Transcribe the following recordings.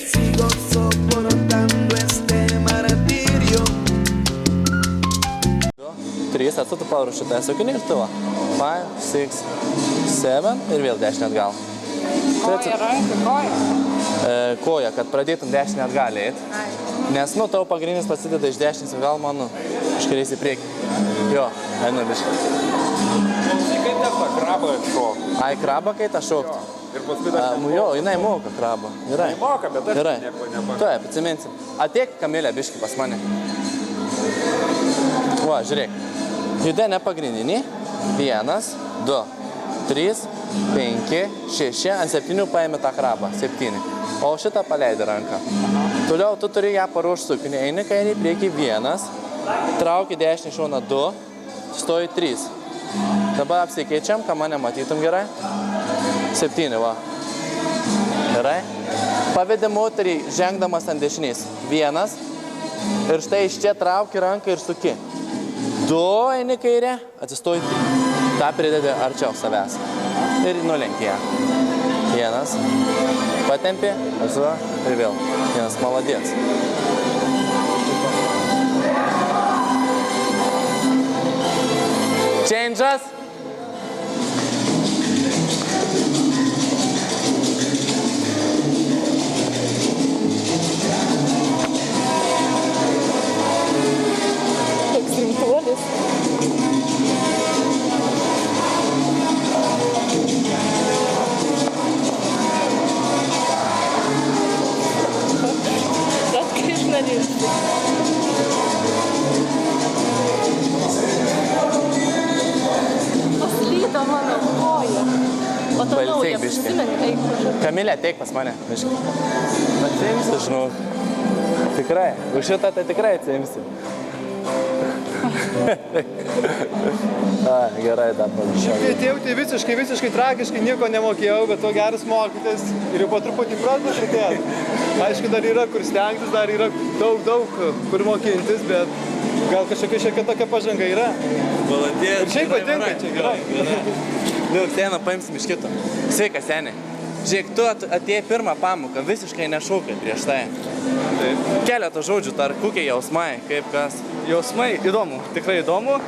Sigo soportando este martirio. 3, atsutu paruošiu tą sakinį ir tavo. 5, 6, 7 ir vėl dešinę atgal. Koja, ranka, koja. Koja, kad pradėtum dešinę atgal eit. Nes, tavo pagrindinis prasideda iš dešinės atgal, iškairiais į priekį. Jo, einu biškai. Kaip tą krabą atšokti? Ai, krabą kai tą šokti? Ir paskui dar Jo, jinai moka krabą. Gerai. nemoka, bet aš Gerai. nieko nemoka. Taip, atsiminsim. Ateik, Kamilė, biškai pas mane. Va, žiūrėk. Judė ne pagrindinį. 1, 2, 3, 5, 6. Ant 7 paėmė tą krabą. 7. O šitą paleidė ranką. Toliau tu turi ją paruošti sukinį. Eini kairį į priekį 1. Trauki dešinį šoną 2. Stoji 3. Dabar apsikeičiam, ką mane matytum gerai. 7, va. Gerai. Pavedė moterį žengdamas ant dešinės. 1. Ir štai iš čia trauki ranką ir suki. 2 eini kairę, atsistoji 3. Ta pridedi arčiau savęs. Ir nulenki ją. 1. Patempi, atsuva ir vėl. 1. Maladės. Changes. Toks rimtuolis. Tas kaip narys. Paslydo mano koja. O ta Pailsėk nauja biškį. prisimeni, eik prašau. Kamilė, ateik pas mane. Biškai. Atsiimsi, žinau. Tikrai. Už šitą tai tikrai atsiimsi. Gerai, dar pavyzdžiui. Kai atėjau, tai visiškai tragiškai nieko nemokėjau, bet to geras mokytis ir jau po truputį pradeda šitėti. Aišku, dar yra kur stengtis, dar yra daug kur mokintis, bet gal kažkokia tokia pažanga yra. Valandėlė. Ir šiaip patinka, čia gerai. Liuk, seną paimsim iš kito. Sveikas, seniai. Žiūrėk, tu atėjai pirmą pamoką, visiškai nešaukai prieš tai. Taip. Keletą žodžių, tar kokie jausmai, kaip kas. Jausmai įdomu, tikrai įdomu.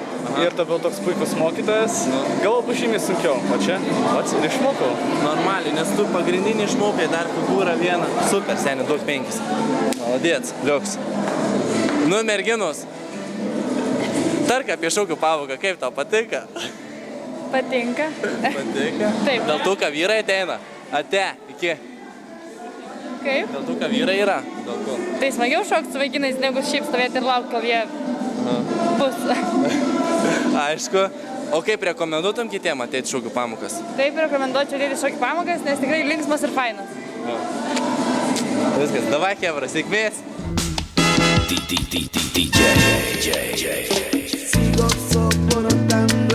Ir tada toks puikus mokytojas. Gal žymiai sunkiau, o čia pats ir išmokau. Normaliai, nes tu pagrindinį išmokai, dar figūrą vieną. Super, seniai, duok 5. Maladėts, liuks. Nu, merginos. Tark apie šaukių pamoką, kaip tau patinka? Patinka. Patinka? Taip. Dėl to, ką vyrai ateina. Ate, iki. Kaip? Dėl to, ką vyrai yra. Dėl ko? Tai smagiau šokti su vaikinais, negu šiaip stovėti ir laukti, kol jie bus. Aišku. O kaip rekomenduotum kitiem ateiti šaukių pamokas? Taip rekomenduočiau ateiti šokį pamokas, nes tikrai linksmas ir fainas. Viskas, davai, Kevra, sėkmės. Sigo soportando